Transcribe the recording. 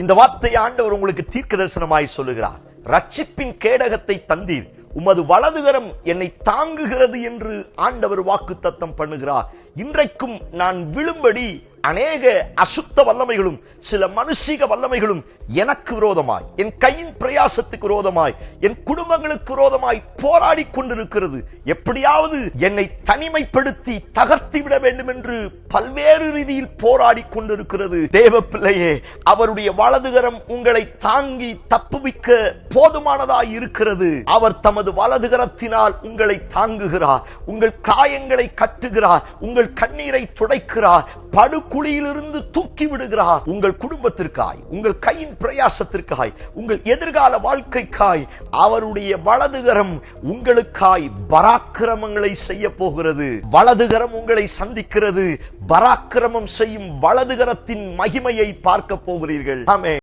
இந்த வார்த்தை ஆண்டவர் உங்களுக்கு தீர்க்க தரிசனமாய் சொல்லுகிறார். ரட்சிப்பின் கேடகத்தை தந்தீர், உமது வலதுகரம் என்னை தாங்குகிறது என்று ஆண்டவர் வாக்குத்தத்தம் பண்ணுகிறார். இன்றைக்கும் நான் விழும்படி அநேக அசுத்த வல்லமைகளும் சில மனுஷிக வல்லமைகளும் எனக்கு விரோதமாய், என் கையின் பிரயாசத்துக்கு விரோதமாய், என் குடும்பங்களுக்கு விரோதமாய் போராடி கொண்டிருக்கிறது. எப்படியாவது என்னை தனிமைப்படுத்தி தகர்த்தி விட வேண்டும் என்று பல்வேறு ரீதியில் போராடி கொண்டிருக்கிறது. தேவ பிள்ளையே, அவருடைய வலதுகரம் உங்களை தாங்கி தப்புவிக்க போதுமானதாய் இருக்கிறது. அவர் தமது வலதுகரத்தினால் உங்களை தாங்குகிறார், உங்கள் காயங்களை கட்டுகிறார், உங்கள் கண்ணீரை துடைக்கிறார், படுகுழியிலிருந்து தூக்கி விடுகிறார். உங்கள் குடும்பத்திற்காய், உங்கள் கையின் பிரயாசத்திற்காய், உங்கள் எதிர்கால வாழ்க்கைக்காய் அவருடைய வலதுகரம் உங்களுக்காய் பராக்கிரமங்களை செய்ய போகிறது. வலதுகரம் உங்களை சந்திக்கிறது. பராக்கிரமம் செய்யும் வலதுகரத்தின் மகிமையை பார்க்க போகிறீர்கள். ஆமென்.